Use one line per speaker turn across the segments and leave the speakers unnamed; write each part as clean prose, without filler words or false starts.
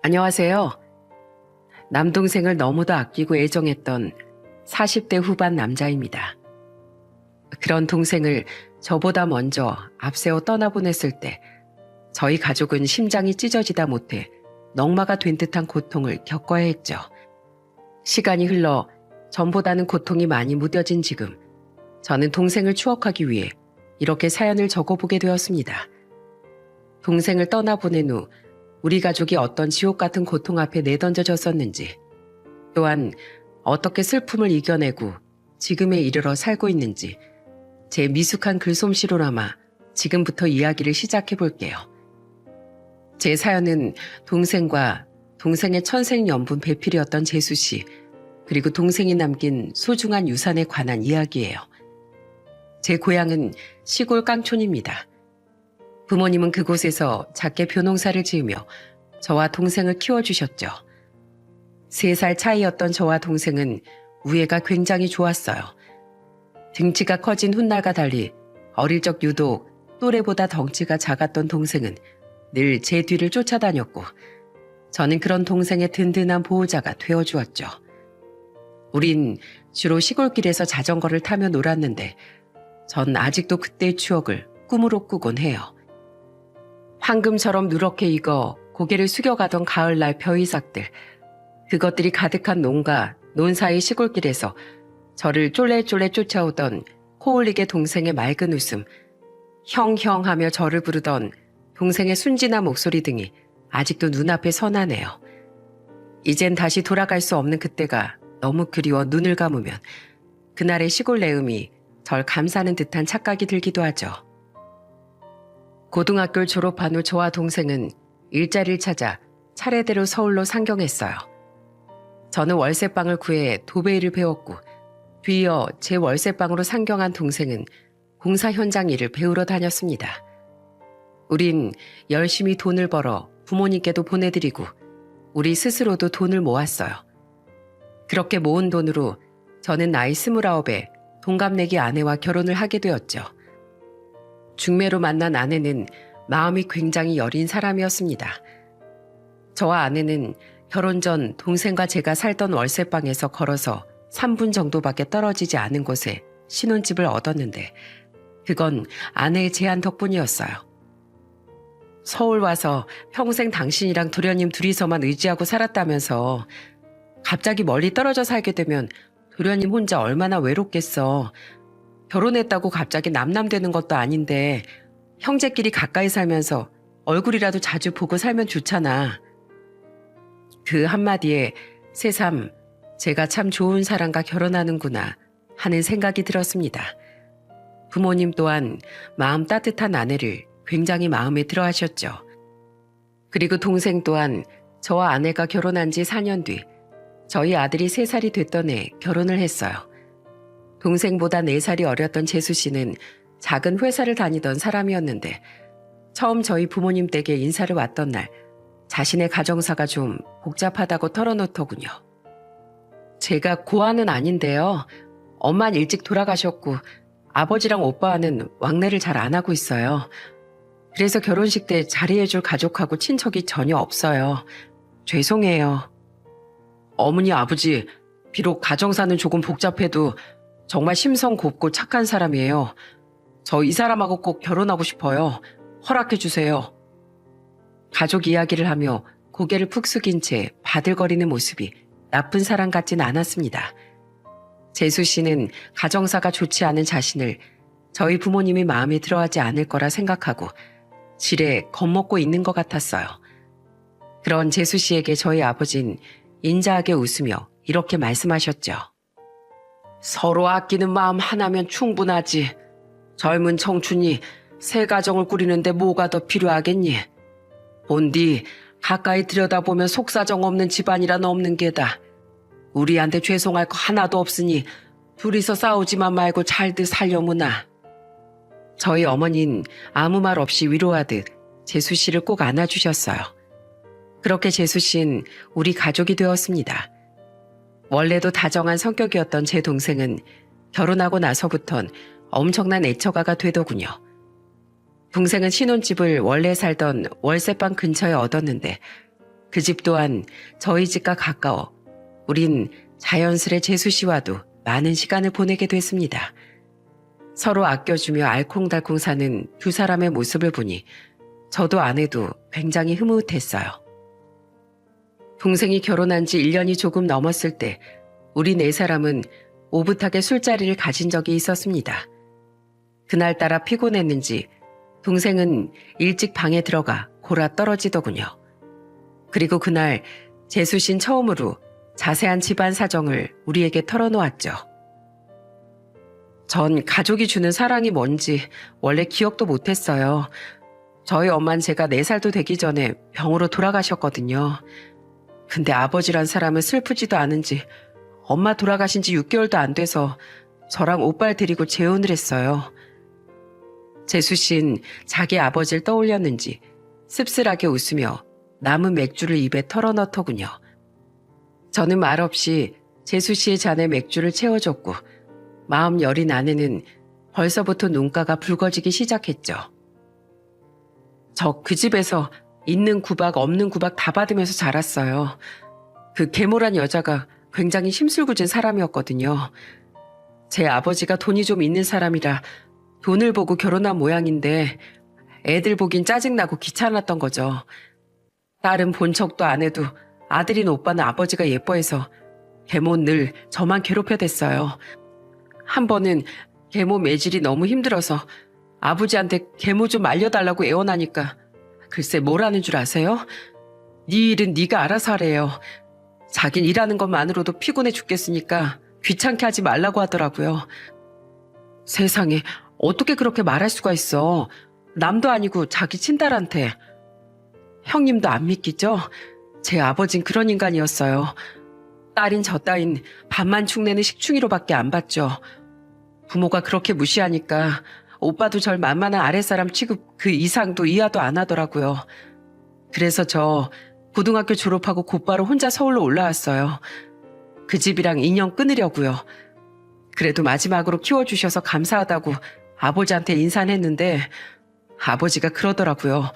안녕하세요. 남동생을 너무도 아끼고 애정했던 40대 후반 남자입니다. 그런 동생을 저보다 먼저 앞세워 떠나보냈을 때 저희 가족은 심장이 찢어지다 못해 넝마가 된 듯한 고통을 겪어야 했죠. 시간이 흘러 전보다는 고통이 많이 무뎌진 지금, 저는 동생을 추억하기 위해 이렇게 사연을 적어보게 되었습니다. 동생을 떠나보낸 후 우리 가족이 어떤 지옥 같은 고통 앞에 내던져졌었는지, 또한 어떻게 슬픔을 이겨내고 지금에 이르러 살고 있는지 제 미숙한 글솜씨로나마 지금부터 이야기를 시작해 볼게요. 제 사연은 동생과 동생의 천생연분 배필이었던 재수 씨, 그리고 동생이 남긴 소중한 유산에 관한 이야기예요. 제 고향은 시골 깡촌입니다. 부모님은 그곳에서 작게 벼농사를 지으며 저와 동생을 키워주셨죠. 3살 차이였던 저와 동생은 우애가 굉장히 좋았어요. 등치가 커진 훗날과 달리 어릴 적 유독 또래보다 덩치가 작았던 동생은 늘 제 뒤를 쫓아다녔고, 저는 그런 동생의 든든한 보호자가 되어주었죠. 우린 주로 시골길에서 자전거를 타며 놀았는데 전 아직도 그때의 추억을 꿈으로 꾸곤 해요. 황금처럼 누렇게 익어 고개를 숙여가던 가을날 벼이삭들, 그것들이 가득한 논과 논 사이 시골길에서 저를 쫄래쫄래 쫓아오던 코올리게 동생의 맑은 웃음, 형형 하며 저를 부르던 동생의 순진한 목소리 등이 아직도 눈앞에 선하네요. 이젠 다시 돌아갈 수 없는 그때가 너무 그리워 눈을 감으면 그날의 시골 내음이 절 감싸는 듯한 착각이 들기도 하죠. 고등학교를 졸업한 후 저와 동생은 일자리를 찾아 차례대로 서울로 상경했어요. 저는 월세방을 구해 도배일을 배웠고, 뒤이어 제 월세방으로 상경한 동생은 공사 현장 일을 배우러 다녔습니다. 우린 열심히 돈을 벌어 부모님께도 보내드리고 우리 스스로도 돈을 모았어요. 그렇게 모은 돈으로 저는 나이 29에 동갑내기 아내와 결혼을 하게 되었죠. 중매로 만난 아내는 마음이 굉장히 여린 사람이었습니다. 저와 아내는 결혼 전 동생과 제가 살던 월세방에서 걸어서 3분 정도밖에 떨어지지 않은 곳에 신혼집을 얻었는데 그건 아내의 제안 덕분이었어요. 서울 와서 평생 당신이랑 도련님 둘이서만 의지하고 살았다면서 갑자기 멀리 떨어져 살게 되면 도련님 혼자 얼마나 외롭겠어. 결혼했다고 갑자기 남남되는 것도 아닌데 형제끼리 가까이 살면서 얼굴이라도 자주 보고 살면 좋잖아. 그 한마디에 새삼 제가 참 좋은 사람과 결혼하는구나 하는 생각이 들었습니다. 부모님 또한 마음 따뜻한 아내를 굉장히 마음에 들어 하셨죠. 그리고 동생 또한 저와 아내가 결혼한 지 4년 뒤 저희 아들이 3살이 됐던 해 결혼을 했어요. 동생보다 4살이 어렸던 재수 씨는 작은 회사를 다니던 사람이었는데 처음 저희 부모님 댁에 인사를 왔던 날 자신의 가정사가 좀 복잡하다고 털어놓더군요. 제가 고아는 아닌데요. 엄마는 일찍 돌아가셨고 아버지랑 오빠는 왕래를 잘 안 하고 있어요. 그래서 결혼식 때 자리해줄 가족하고 친척이 전혀 없어요. 죄송해요. 어머니 아버지, 비록 가정사는 조금 복잡해도 정말 심성 곱고 착한 사람이에요. 저 이 사람하고 꼭 결혼하고 싶어요. 허락해 주세요. 가족 이야기를 하며 고개를 푹 숙인 채 바들거리는 모습이 나쁜 사람 같진 않았습니다. 재수 씨는 가정사가 좋지 않은 자신을 저희 부모님이 마음에 들어하지 않을 거라 생각하고 지레 겁먹고 있는 것 같았어요. 그런 재수 씨에게 저희 아버진 인자하게 웃으며 이렇게 말씀하셨죠. 서로 아끼는 마음 하나면 충분하지. 젊은 청춘이 새 가정을 꾸리는데 뭐가 더 필요하겠니? 본디 가까이 들여다보면 속사정 없는 집안이란 없는 게다. 우리한테 죄송할 거 하나도 없으니 둘이서 싸우지만 말고 잘들 살려무나. 저희 어머니는 아무 말 없이 위로하듯 재수 씨를 꼭 안아주셨어요. 그렇게 재수 씨는 우리 가족이 되었습니다. 원래도 다정한 성격이었던 제 동생은 결혼하고 나서부턴 엄청난 애처가가 되더군요. 동생은 신혼집을 원래 살던 월세방 근처에 얻었는데 그 집 또한 저희 집과 가까워 우린 자연스레 재수 씨와도 많은 시간을 보내게 됐습니다. 서로 아껴주며 알콩달콩 사는 두 사람의 모습을 보니 저도 아내도 굉장히 흐뭇했어요. 동생이 결혼한 지 1년이 조금 넘었을 때 우리 네 사람은 오붓하게 술자리를 가진 적이 있었습니다. 그날따라 피곤했는지 동생은 일찍 방에 들어가 골아 떨어지더군요. 그리고 그날 재수 씨는 처음으로 자세한 집안 사정을 우리에게 털어놓았죠. 전 가족이 주는 사랑이 뭔지 원래 기억도 못했어요. 저희 엄마는 제가 4살도 되기 전에 병으로 돌아가셨거든요. 근데 아버지란 사람은 슬프지도 않은지 엄마 돌아가신 지 6개월도 안 돼서 저랑 오빠를 데리고 재혼을 했어요. 재수 씨는 자기 아버지를 떠올렸는지 씁쓸하게 웃으며 남은 맥주를 입에 털어넣더군요. 저는 말없이 재수 씨의 잔에 맥주를 채워줬고 마음 여린 아내는 벌써부터 눈가가 붉어지기 시작했죠. 저 그 집에서 있는 구박 없는 구박 다 받으면서 자랐어요. 그 계모란 여자가 굉장히 심술궂은 사람이었거든요. 제 아버지가 돈이 좀 있는 사람이라 돈을 보고 결혼한 모양인데 애들 보긴 짜증나고 귀찮았던 거죠. 딸은 본 척도 안 해도 아들인 오빠는 아버지가 예뻐해서 계모는 늘 저만 괴롭혀댔어요. 한 번은 계모 매질이 너무 힘들어서 아버지한테 계모 좀 알려달라고 애원하니까 글쎄 뭐라는 줄 아세요? 네 일은 네가 알아서 하래요. 자긴 일하는 것만으로도 피곤해 죽겠으니까 귀찮게 하지 말라고 하더라고요. 세상에 어떻게 그렇게 말할 수가 있어. 남도 아니고 자기 친딸한테. 형님도 안 믿기죠? 제 아버진 그런 인간이었어요. 딸인 저 따윈 밥만 축내는 식충이로밖에 안 봤죠. 부모가 그렇게 무시하니까 오빠도 절 만만한 아랫사람 취급 그 이상도 이하도 안 하더라고요. 그래서 저 고등학교 졸업하고 곧바로 혼자 서울로 올라왔어요. 그 집이랑 인연 끊으려고요. 그래도 마지막으로 키워주셔서 감사하다고 아버지한테 인사는 했는데 아버지가 그러더라고요.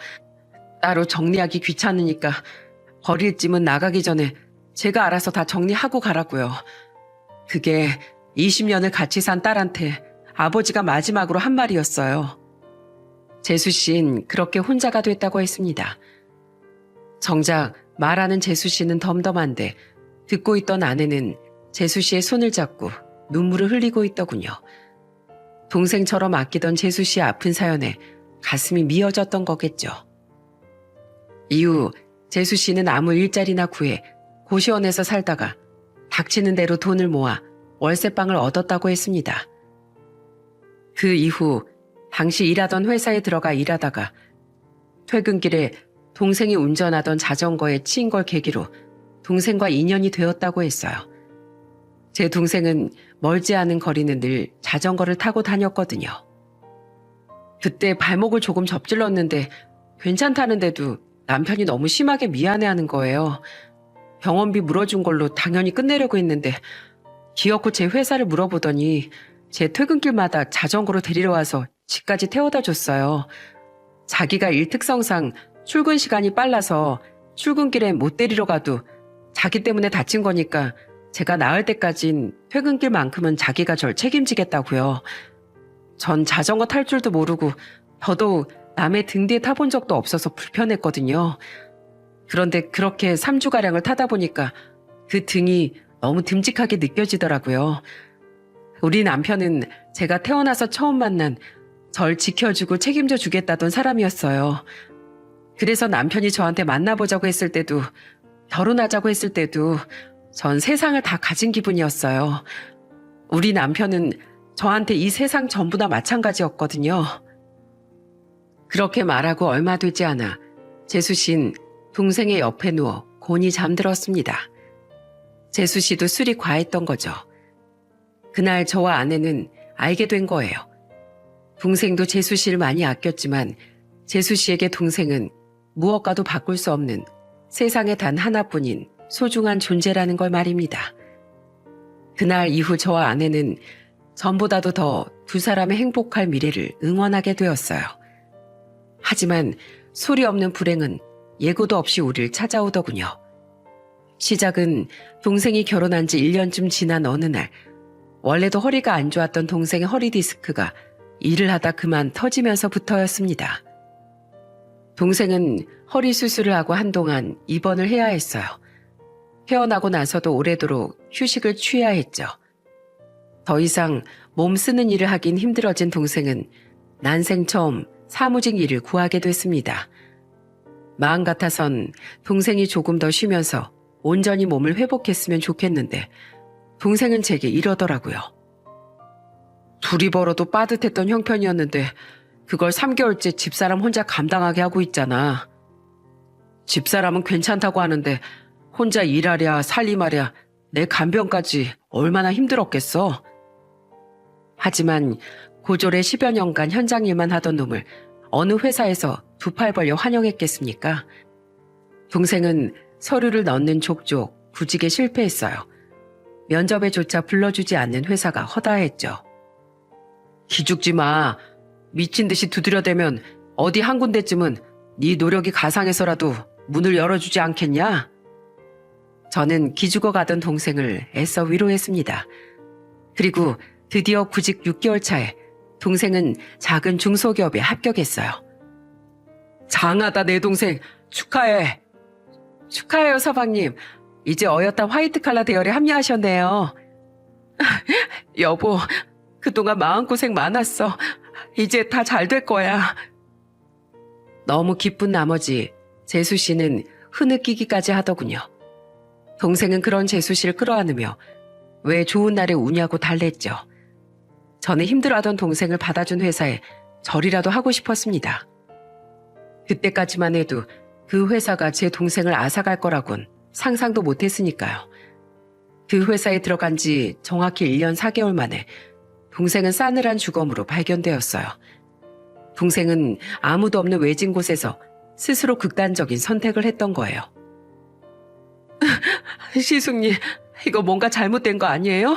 따로 정리하기 귀찮으니까 버릴 짐은 나가기 전에 제가 알아서 다 정리하고 가라고요. 그게 20년을 같이 산 딸한테 아버지가 마지막으로 한 말이었어요. 재수 씨는 그렇게 혼자가 됐다고 했습니다. 정작 말하는 재수 씨는 덤덤한데 듣고 있던 아내는 재수 씨의 손을 잡고 눈물을 흘리고 있더군요. 동생처럼 아끼던 재수 씨의 아픈 사연에 가슴이 미어졌던 거겠죠. 이후 재수 씨는 아무 일자리나 구해 고시원에서 살다가 닥치는 대로 돈을 모아 월세방을 얻었다고 했습니다. 그 이후 당시 일하던 회사에 들어가 일하다가 퇴근길에 동생이 운전하던 자전거에 치인 걸 계기로 동생과 인연이 되었다고 했어요. 제 동생은 멀지 않은 거리는 늘 자전거를 타고 다녔거든요. 그때 발목을 조금 접질렀는데 괜찮다는데도 남편이 너무 심하게 미안해하는 거예요. 병원비 물어준 걸로 당연히 끝내려고 했는데 기어코 제 회사를 물어보더니 제 퇴근길마다 자전거로 데리러 와서 집까지 태워다 줬어요. 자기가 일 특성상 출근 시간이 빨라서 출근길에 못 데리러 가도 자기 때문에 다친 거니까 제가 나을 때까진 퇴근길만큼은 자기가 절 책임지겠다고요. 전 자전거 탈 줄도 모르고 더더욱 남의 등 뒤에 타본 적도 없어서 불편했거든요. 그런데 그렇게 3주가량을 타다 보니까 그 등이 너무 듬직하게 느껴지더라고요. 우리 남편은 제가 태어나서 처음 만난 절 지켜주고 책임져 주겠다던 사람이었어요. 그래서 남편이 저한테 만나보자고 했을 때도 결혼하자고 했을 때도 전 세상을 다 가진 기분이었어요. 우리 남편은 저한테 이 세상 전부 다 마찬가지였거든요. 그렇게 말하고 얼마 되지 않아 재수 씨는 동생의 옆에 누워 곤히 잠들었습니다. 재수 씨도 술이 과했던 거죠. 그날 저와 아내는 알게 된 거예요. 동생도 재수 씨를 많이 아꼈지만 재수 씨에게 동생은 무엇과도 바꿀 수 없는 세상에 단 하나뿐인 소중한 존재라는 걸 말입니다. 그날 이후 저와 아내는 전보다도 더 두 사람의 행복할 미래를 응원하게 되었어요. 하지만 소리 없는 불행은 예고도 없이 우릴 찾아오더군요. 시작은 동생이 결혼한 지 1년쯤 지난 어느 날, 원래도 허리가 안 좋았던 동생의 허리 디스크가 일을 하다 그만 터지면서부터였습니다. 동생은 허리 수술을 하고 한동안 입원을 해야 했어요. 퇴원하고 나서도 오래도록 휴식을 취해야 했죠. 더 이상 몸 쓰는 일을 하긴 힘들어진 동생은 난생 처음 사무직 일을 구하게 됐습니다. 마음 같아선 동생이 조금 더 쉬면서 온전히 몸을 회복했으면 좋겠는데 동생은 제게 이러더라고요. 둘이 벌어도 빠듯했던 형편이었는데 그걸 3개월째 집사람 혼자 감당하게 하고 있잖아. 집사람은 괜찮다고 하는데 혼자 일하랴 살림하랴 내 간병까지 얼마나 힘들었겠어. 하지만 고졸에 10여 년간 현장 일만 하던 놈을 어느 회사에서 두 팔 벌려 환영했겠습니까? 동생은 서류를 넣는 족족 구직에 실패했어요. 면접에조차 불러주지 않는 회사가 허다했죠. 기죽지 마. 미친 듯이 두드려대면 어디 한 군데쯤은 네 노력이 가상해서라도 문을 열어주지 않겠냐? 저는 기죽어 가던 동생을 애써 위로했습니다. 그리고 드디어 구직 6개월 차에 동생은 작은 중소기업에 합격했어요. 장하다 내 동생. 축하해. 축하해요 서방님. 이제 어엿한 화이트칼라 대열에 합류하셨네요. 여보, 그동안 마음고생 많았어. 이제 다 잘 될 거야. 너무 기쁜 나머지 재수 씨는 흐느끼기까지 하더군요. 동생은 그런 재수 씨를 끌어안으며 왜 좋은 날에 우냐고 달랬죠. 저는 힘들어하던 동생을 받아준 회사에 절이라도 하고 싶었습니다. 그때까지만 해도 그 회사가 제 동생을 앗아갈 거라곤 상상도 못했으니까요. 그 회사에 들어간 지 정확히 1년 4개월 만에 동생은 싸늘한 주검으로 발견되었어요. 동생은 아무도 없는 외진 곳에서 스스로 극단적인 선택을 했던 거예요. 시숙님, 이거 뭔가 잘못된 거 아니에요?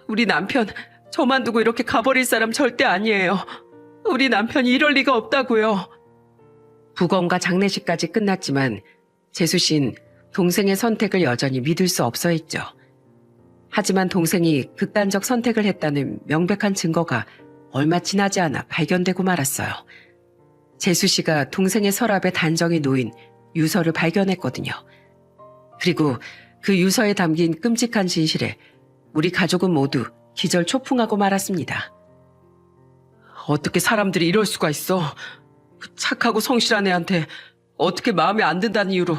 우리 남편 저만 두고 이렇게 가버릴 사람 절대 아니에요. 우리 남편이 이럴 리가 없다고요. 부검과 장례식까지 끝났지만 재수 씨는 동생의 선택을 여전히 믿을 수 없어 했죠. 하지만 동생이 극단적 선택을 했다는 명백한 증거가 얼마 지나지 않아 발견되고 말았어요. 재수 씨가 동생의 서랍에 단정히 놓인 유서를 발견했거든요. 그리고 그 유서에 담긴 끔찍한 진실에 우리 가족은 모두 기절초풍하고 말았습니다. 어떻게 사람들이 이럴 수가 있어? 착하고 성실한 애한테 어떻게 마음에 안 든다는 이유로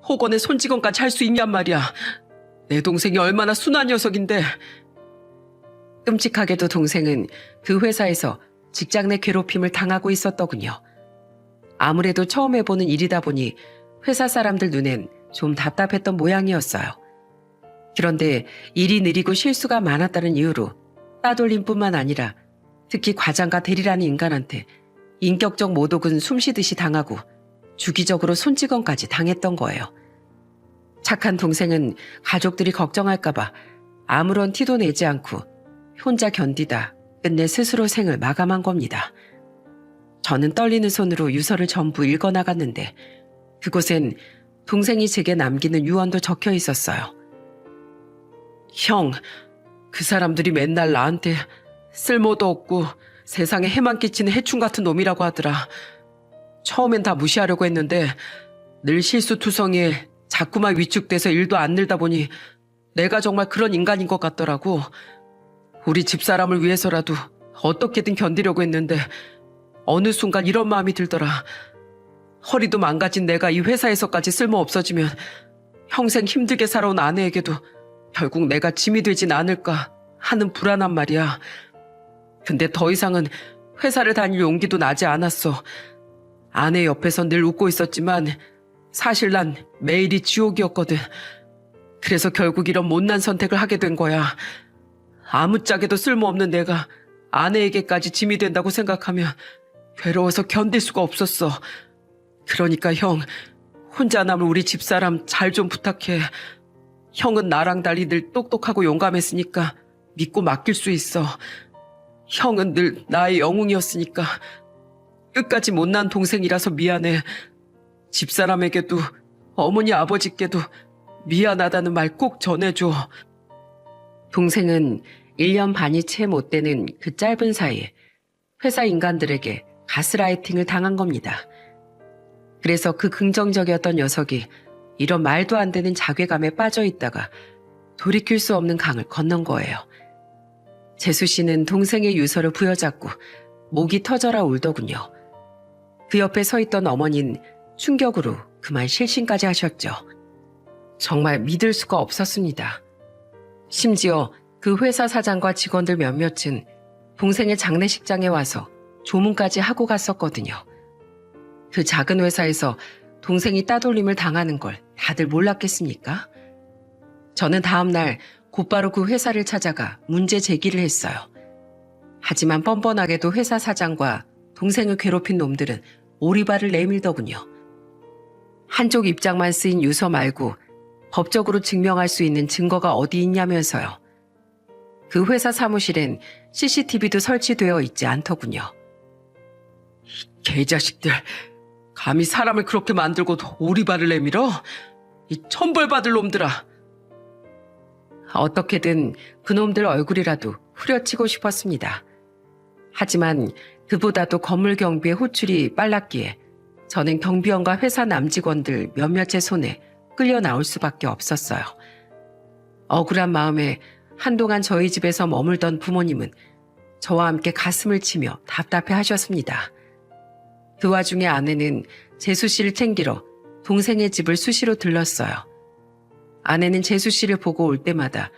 호건의 손찌검까지 할 수 있냔 말이야. 내 동생이 얼마나 순한 녀석인데. 끔찍하게도 동생은 그 회사에서 직장 내 괴롭힘을 당하고 있었더군요. 아무래도 처음 해보는 일이다 보니 회사 사람들 눈엔 좀 답답했던 모양이었어요. 그런데 일이 느리고 실수가 많았다는 이유로 따돌림뿐만 아니라 특히 과장과 대리라는 인간한테 인격적 모독은 숨쉬듯이 당하고 주기적으로 손찌검까지 당했던 거예요. 착한 동생은 가족들이 걱정할까봐 아무런 티도 내지 않고 혼자 견디다 끝내 스스로 생을 마감한 겁니다. 저는 떨리는 손으로 유서를 전부 읽어나갔는데 그곳엔 동생이 제게 남기는 유언도 적혀 있었어요. 형, 그 사람들이 맨날 나한테 쓸모도 없고 세상에 해만 끼치는 해충 같은 놈이라고 하더라. 처음엔 다 무시하려고 했는데 늘 실수투성이에 자꾸만 위축돼서 일도 안 늘다 보니 내가 정말 그런 인간인 것 같더라고. 우리 집사람을 위해서라도 어떻게든 견디려고 했는데 어느 순간 이런 마음이 들더라. 허리도 망가진 내가 이 회사에서까지 쓸모 없어지면 평생 힘들게 살아온 아내에게도 결국 내가 짐이 되진 않을까 하는 불안한 말이야. 근데 더 이상은 회사를 다닐 용기도 나지 않았어. 아내 옆에서 늘 웃고 있었지만 사실 난 매일이 지옥이었거든. 그래서 결국 이런 못난 선택을 하게 된 거야. 아무짝에도 쓸모없는 내가 아내에게까지 짐이 된다고 생각하면 괴로워서 견딜 수가 없었어. 그러니까 형, 혼자 남은 우리 집사람 잘 좀 부탁해. 형은 나랑 달리 늘 똑똑하고 용감했으니까 믿고 맡길 수 있어. 형은 늘 나의 영웅이었으니까. 끝까지 못난 동생이라서 미안해. 집사람에게도 어머니 아버지께도 미안하다는 말 꼭 전해줘. 동생은 1년 반이 채 못 되는 그 짧은 사이에 회사 인간들에게 가스라이팅을 당한 겁니다. 그래서 그 긍정적이었던 녀석이 이런 말도 안 되는 자괴감에 빠져 있다가 돌이킬 수 없는 강을 건넌 거예요. 재수 씨는 동생의 유서를 부여잡고 목이 터져라 울더군요. 그 옆에 서 있던 어머니는 충격으로 그만 실신까지 하셨죠. 정말 믿을 수가 없었습니다. 심지어 그 회사 사장과 직원들 몇몇은 동생의 장례식장에 와서 조문까지 하고 갔었거든요. 그 작은 회사에서 동생이 따돌림을 당하는 걸 다들 몰랐겠습니까? 저는 다음날 곧바로 그 회사를 찾아가 문제 제기를 했어요. 하지만 뻔뻔하게도 회사 사장과 동생을 괴롭힌 놈들은 오리발을 내밀더군요. 한쪽 입장만 쓰인 유서 말고 법적으로 증명할 수 있는 증거가 어디 있냐면서요. 그 회사 사무실엔 CCTV도 설치되어 있지 않더군요. 이 개자식들, 감히 사람을 그렇게 만들고 오리발을 내밀어? 이 천벌받을 놈들아. 어떻게든 그놈들 얼굴이라도 후려치고 싶었습니다. 하지만 그보다도 건물 경비의 호출이 빨랐기에 저는 경비원과 회사 남직원들 몇몇의 손에 끌려 나올 수밖에 없었어요. 억울한 마음에 한동안 저희 집에서 머물던 부모님은 저와 함께 가슴을 치며 답답해 하셨습니다. 그 와중에 아내는 재수 씨를 챙기러 동생의 집을 수시로 들렀어요. 아내는 재수 씨를 보고 올 때마다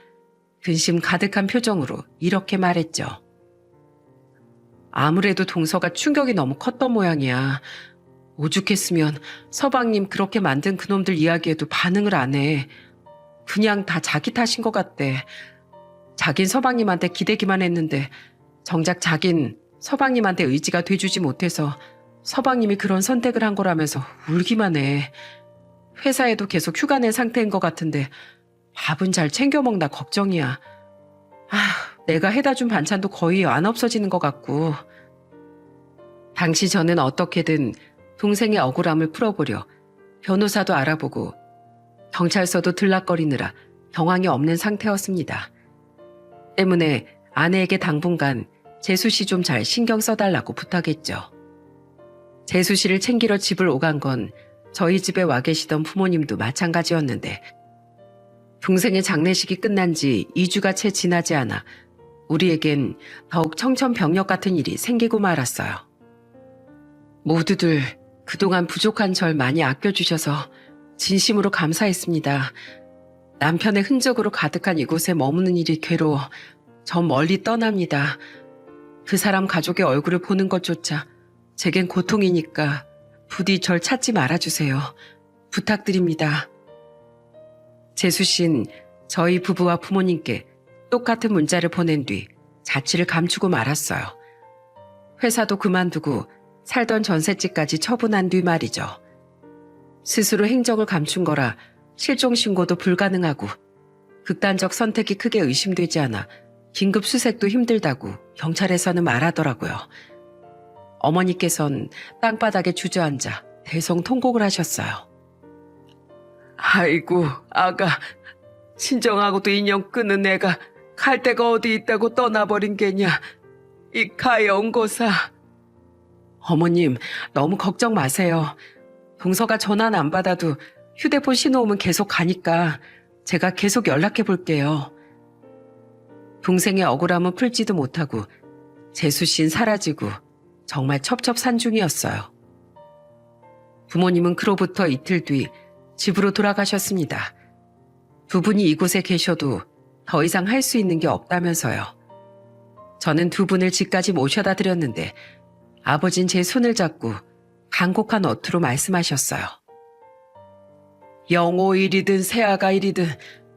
근심 가득한 표정으로 이렇게 말했죠. 아무래도 동서가 충격이 너무 컸던 모양이야. 오죽했으면 서방님 그렇게 만든 그놈들 이야기에도 반응을 안 해. 그냥 다 자기 탓인 것 같대. 자긴 서방님한테 기대기만 했는데 정작 자긴 서방님한테 의지가 돼주지 못해서 서방님이 그런 선택을 한 거라면서 울기만 해. 회사에도 계속 휴가 낸 상태인 것 같은데 밥은 잘 챙겨 먹나 걱정이야. 내가 해다 준 반찬도 거의 안 없어지는 것 같고. 당시 저는 어떻게든 동생의 억울함을 풀어보려 변호사도 알아보고 경찰서도 들락거리느라 경황이 없는 상태였습니다. 때문에 아내에게 당분간 재수 씨 좀 잘 신경 써달라고 부탁했죠. 재수 씨를 챙기러 집을 오간 건 저희 집에 와 계시던 부모님도 마찬가지였는데 동생의 장례식이 끝난 지 2주가 채 지나지 않아 우리에겐 더욱 청천벽력 같은 일이 생기고 말았어요. 모두들 그동안 부족한 절 많이 아껴주셔서 진심으로 감사했습니다. 남편의 흔적으로 가득한 이곳에 머무는 일이 괴로워 저 멀리 떠납니다. 그 사람 가족의 얼굴을 보는 것조차 제겐 고통이니까 부디 절 찾지 말아주세요. 부탁드립니다. 재수 씨는 저희 부부와 부모님께 똑같은 문자를 보낸 뒤 자취를 감추고 말았어요. 회사도 그만두고 살던 전셋집까지 처분한 뒤 말이죠. 스스로 행적을 감춘 거라 실종 신고도 불가능하고 극단적 선택이 크게 의심되지 않아 긴급 수색도 힘들다고 경찰에서는 말하더라고요. 어머니께선 땅바닥에 주저앉아 대성통곡을 하셨어요. 아이고 아가, 친정하고도 인연 끊은 애가 갈 데가 어디 있다고 떠나버린 게냐. 이 가영고사. 어머님 너무 걱정 마세요. 동서가 전화는 안 받아도 휴대폰 신호 오면 계속 가니까 제가 계속 연락해 볼게요. 동생의 억울함은 풀지도 못하고 재수 씨는 사라지고 정말 첩첩산중이었어요. 부모님은 그로부터 이틀 뒤 집으로 돌아가셨습니다. 두 분이 이곳에 계셔도 더 이상 할 수 있는 게 없다면서요. 저는 두 분을 집까지 모셔다 드렸는데 아버진 제 손을 잡고 간곡한 어투로 말씀하셨어요. 영호일이든 새아가일이든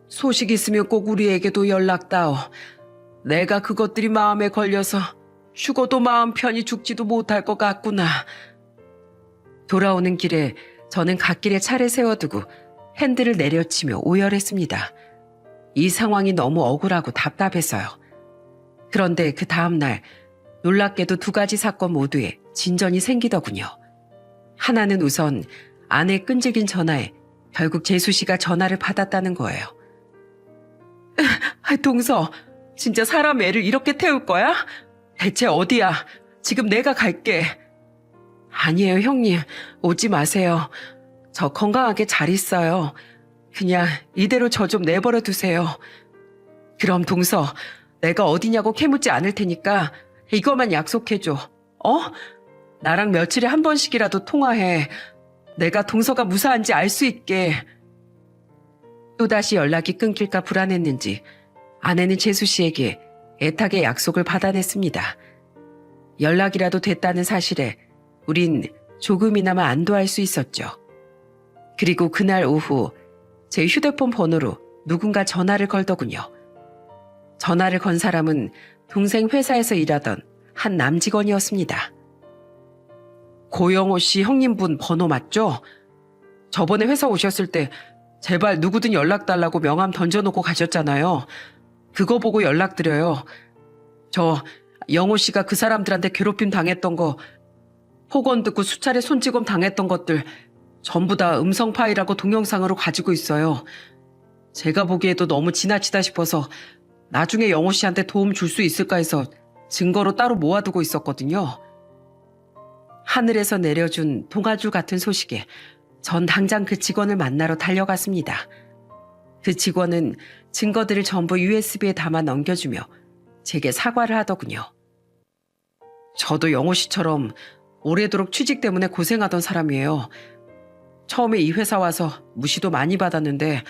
소식 있으면 꼭 우리에게도 연락다오. 내가 그것들이 마음에 걸려서 죽어도 마음 편히 죽지도 못할 것 같구나. 돌아오는 길에 저는 갓길에 차를 세워두고 핸들을 내려치며 오열했습니다. 이 상황이 너무 억울하고 답답해서요. 그런데 그 다음날 놀랍게도 두 가지 사건 모두에 진전이 생기더군요. 하나는 우선 아내의 끈질긴 전화에 결국 재수 씨가 전화를 받았다는 거예요. 동서, 진짜 사람 애를 이렇게 태울 거야? 대체 어디야? 지금 내가 갈게. 아니에요, 형님. 오지 마세요. 저 건강하게 잘 있어요. 그냥 이대로 저 좀 내버려 두세요. 그럼 동서, 내가 어디냐고 캐묻지 않을 테니까 이거만 약속해줘. 어? 나랑 며칠에 한 번씩이라도 통화해. 내가 동서가 무사한지 알 수 있게. 또다시 연락이 끊길까 불안했는지 아내는 재수 씨에게 애타게 약속을 받아냈습니다. 연락이라도 됐다는 사실에 우린 조금이나마 안도할 수 있었죠. 그리고 그날 오후 제 휴대폰 번호로 누군가 전화를 걸더군요. 전화를 건 사람은 동생 회사에서 일하던 한 남직원이었습니다. 고영호 씨 형님분 번호 맞죠? 저번에 회사 오셨을 때 제발 누구든 연락 달라고 명함 던져놓고 가셨잖아요. 그거 보고 연락드려요. 저 영호 씨가 그 사람들한테 괴롭힘 당했던 거, 폭언 듣고 수차례 손찌검 당했던 것들 전부 다 음성 파일하고 동영상으로 가지고 있어요. 제가 보기에도 너무 지나치다 싶어서 나중에 영호 씨한테 도움 줄 수 있을까 해서 증거로 따로 모아두고 있었거든요. 하늘에서 내려준 동아줄 같은 소식에 전 당장 그 직원을 만나러 달려갔습니다. 그 직원은 증거들을 전부 USB에 담아 넘겨주며 제게 사과를 하더군요. 저도 영호 씨처럼 오래도록 취직 때문에 고생하던 사람이에요. 처음에 이 회사 와서 무시도 많이 받았는데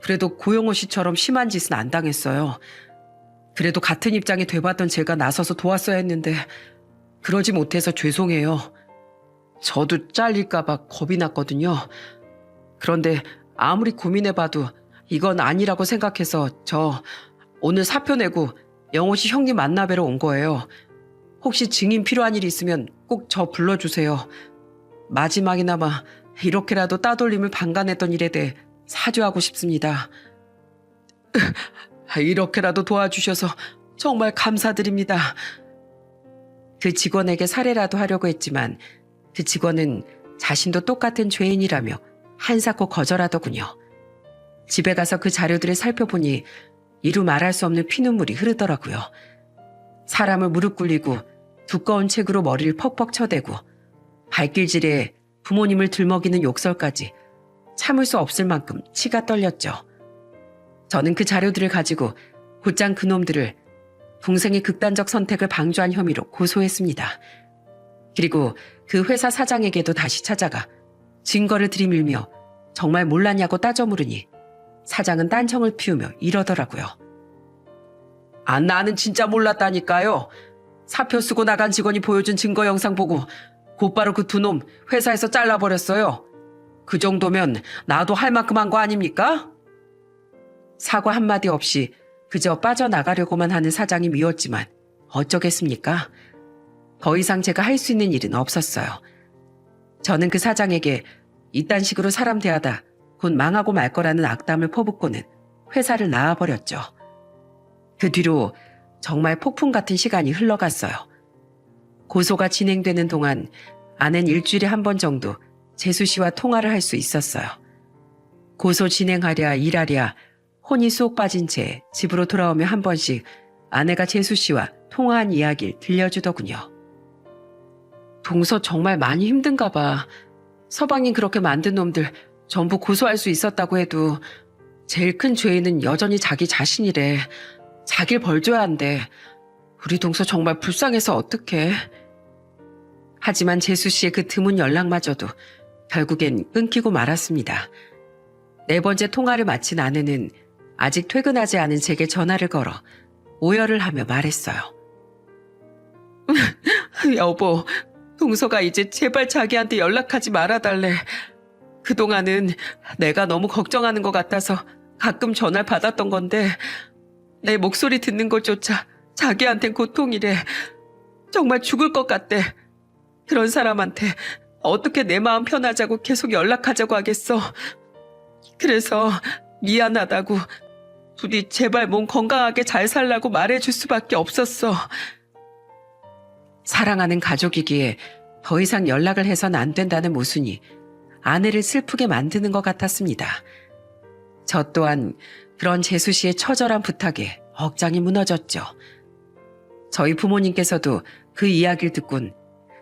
그래도 고영호 씨처럼 심한 짓은 안 당했어요. 그래도 같은 입장이 돼봤던 제가 나서서 도왔어야 했는데 그러지 못해서 죄송해요. 저도 잘릴까봐 겁이 났거든요. 그런데 아무리 고민해봐도 이건 아니라고 생각해서 저 오늘 사표 내고 영호 씨 형님 만나뵈러 온 거예요. 혹시 증인 필요한 일 있으면 꼭 저 불러주세요. 마지막이나마 이렇게라도 따돌림을 방관했던 일에 대해 사죄하고 싶습니다. 이렇게라도 도와주셔서 정말 감사드립니다. 그 직원에게 사례라도 하려고 했지만 그 직원은 자신도 똑같은 죄인이라며 한사코 거절하더군요. 집에 가서 그 자료들을 살펴보니 이루 말할 수 없는 피눈물이 흐르더라고요. 사람을 무릎 꿇리고 두꺼운 책으로 머리를 퍽퍽 쳐대고 발길질에 부모님을 들먹이는 욕설까지 참을 수 없을 만큼 치가 떨렸죠. 저는 그 자료들을 가지고 곧장 그놈들을 동생의 극단적 선택을 방조한 혐의로 고소했습니다. 그리고 그 회사 사장에게도 다시 찾아가 증거를 들이밀며 정말 몰랐냐고 따져 물으니 사장은 딴청을 피우며 이러더라고요. 나는 진짜 몰랐다니까요. 사표 쓰고 나간 직원이 보여준 증거 영상 보고 곧바로 그 두 놈 회사에서 잘라버렸어요. 그 정도면 나도 할 만큼 한 거 아닙니까? 사과 한마디 없이 그저 빠져나가려고만 하는 사장이 미웠지만 어쩌겠습니까? 더 이상 제가 할 수 있는 일은 없었어요. 저는 그 사장에게 이딴 식으로 사람 대하다 곧 망하고 말 거라는 악담을 퍼붓고는 회사를 나와버렸죠. 그 뒤로 정말 폭풍 같은 시간이 흘러갔어요. 고소가 진행되는 동안 아내는 일주일에 한 번 정도 재수 씨와 통화를 할 수 있었어요. 고소 진행하랴 일하랴 혼이 쏙 빠진 채 집으로 돌아오며 한 번씩 아내가 재수 씨와 통화한 이야기를 들려주더군요. 동서 정말 많이 힘든가 봐. 서방님 그렇게 만든 놈들 전부 고소할 수 있었다고 해도 제일 큰 죄인은 여전히 자기 자신이래. 자길 벌줘야 한대. 우리 동서 정말 불쌍해서 어떡해. 하지만 재수 씨의 그 드문 연락마저도 결국엔 끊기고 말았습니다. 네 번째 통화를 마친 아내는 아직 퇴근하지 않은 제게 전화를 걸어 오열을 하며 말했어요. 여보, 동서가 이제 제발 자기한테 연락하지 말아달래. 그동안은 내가 너무 걱정하는 것 같아서 가끔 전화를 받았던 건데 내 목소리 듣는 것조차 자기한텐 고통이래. 정말 죽을 것 같대. 그런 사람한테 어떻게 내 마음 편하자고 계속 연락하자고 하겠어. 그래서 미안하다고 부디 제발 몸 건강하게 잘 살라고 말해줄 수밖에 없었어. 사랑하는 가족이기에 더 이상 연락을 해선 안 된다는 모순이 아내를 슬프게 만드는 것 같았습니다. 저 또한 그런 재수 씨의 처절한 부탁에 억장이 무너졌죠. 저희 부모님께서도 그 이야기를 듣곤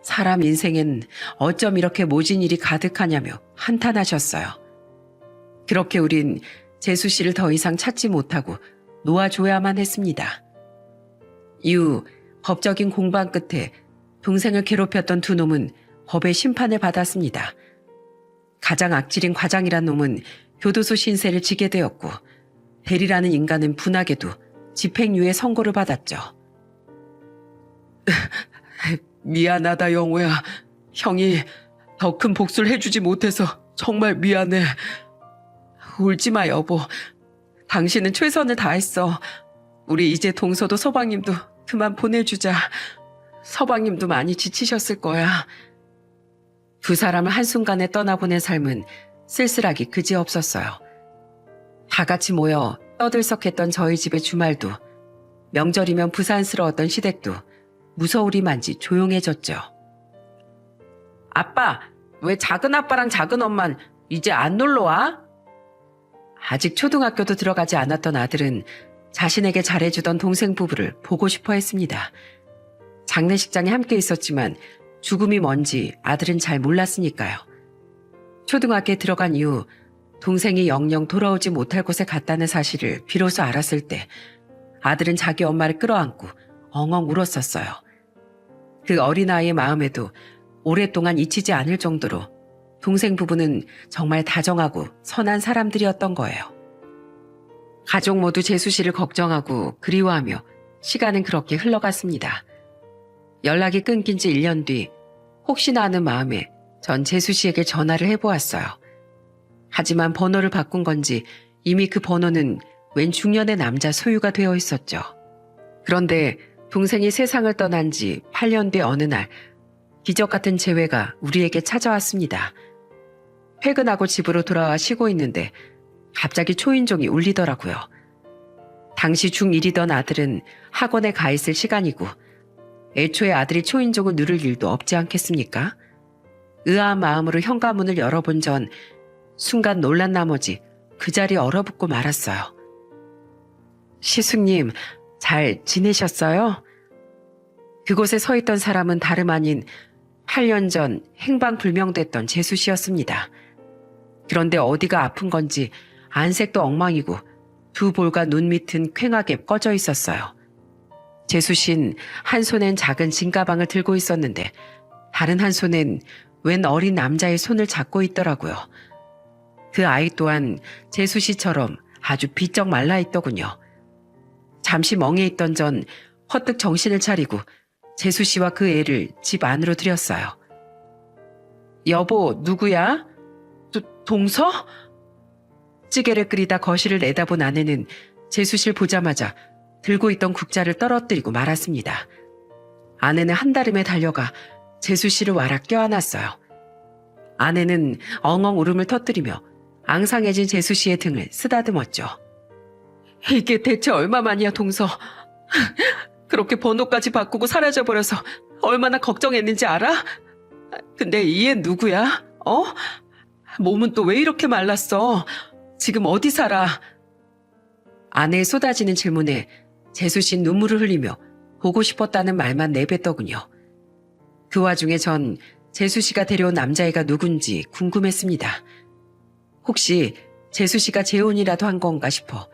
사람 인생엔 어쩜 이렇게 모진 일이 가득하냐며 한탄하셨어요. 그렇게 우린 재수 씨를 더 이상 찾지 못하고 놓아줘야만 했습니다. 이후 법적인 공방 끝에 동생을 괴롭혔던 두 놈은 법의 심판을 받았습니다. 가장 악질인 과장이란 놈은 교도소 신세를 지게 되었고 대리라는 인간은 분하게도 집행유예 선고를 받았죠. 미안하다 영호야. 형이 더 큰 복수를 해주지 못해서 정말 미안해. 울지마 여보. 당신은 최선을 다했어. 우리 이제 동서도 서방님도 그만 보내주자. 서방님도 많이 지치셨을 거야. 두 사람을 한순간에 떠나보낸 삶은 쓸쓸하기 그지없었어요. 다 같이 모여 떠들썩했던 저희 집의 주말도, 명절이면 부산스러웠던 시댁도 무서우리만지 조용해졌죠. 아빠, 왜 작은 아빠랑 작은 엄만 이제 안 놀러와? 아직 초등학교도 들어가지 않았던 아들은 자신에게 잘해주던 동생 부부를 보고 싶어 했습니다. 장례식장에 함께 있었지만 죽음이 뭔지 아들은 잘 몰랐으니까요. 초등학교에 들어간 이후 동생이 영영 돌아오지 못할 곳에 갔다는 사실을 비로소 알았을 때 아들은 자기 엄마를 끌어안고 엉엉 울었었어요. 그 어린아이의 마음에도 오랫동안 잊히지 않을 정도로 동생 부부는 정말 다정하고 선한 사람들이었던 거예요. 가족 모두 재수 씨를 걱정하고 그리워하며 시간은 그렇게 흘러갔습니다. 연락이 끊긴 지 1년 뒤 혹시나 하는 마음에 전 재수 씨에게 전화를 해보았어요. 하지만 번호를 바꾼 건지 이미 그 번호는 웬 중년의 남자 소유가 되어 있었죠. 그런데 동생이 세상을 떠난 지 8년 뒤 어느 날 기적 같은 재회가 우리에게 찾아왔습니다. 퇴근하고 집으로 돌아와 쉬고 있는데 갑자기 초인종이 울리더라고요. 당시 중1이던 아들은 학원에 가 있을 시간이고 애초에 아들이 초인종을 누를 일도 없지 않겠습니까? 의아한 마음으로 현관문을 열어본 전 순간 놀란 나머지 그 자리에 얼어붙고 말았어요. 시숙님, 잘 지내셨어요? 그곳에 서 있던 사람은 다름 아닌 8년 전 행방불명됐던 재수 씨였습니다. 그런데 어디가 아픈 건지 안색도 엉망이고 두 볼과 눈 밑은 퀭하게 꺼져 있었어요. 재수 씨는 한 손엔 작은 짐가방을 들고 있었는데 다른 한 손엔 웬 어린 남자의 손을 잡고 있더라고요. 그 아이 또한 재수 씨처럼 아주 비쩍 말라있더군요. 잠시 멍해 있던 전 퍼뜩 정신을 차리고 재수 씨와 그 애를 집 안으로 들였어요. 여보, 누구야? 동서? 찌개를 끓이다 거실을 내다본 아내는 재수 씨를 보자마자 들고 있던 국자를 떨어뜨리고 말았습니다. 아내는 한달음에 달려가 재수 씨를 와락 껴안았어요. 아내는 엉엉 울음을 터뜨리며 앙상해진 재수 씨의 등을 쓰다듬었죠. 이게 대체 얼마만이야, 동서. 그렇게 번호까지 바꾸고 사라져버려서 얼마나 걱정했는지 알아? 근데 이 애 누구야? 어? 몸은 또 왜 이렇게 말랐어? 지금 어디 살아? 아내의 쏟아지는 질문에 재수 씨는 눈물을 흘리며 보고 싶었다는 말만 내뱉더군요. 그 와중에 전 재수 씨가 데려온 남자애가 누군지 궁금했습니다. 혹시 재수 씨가 재혼이라도 한 건가 싶어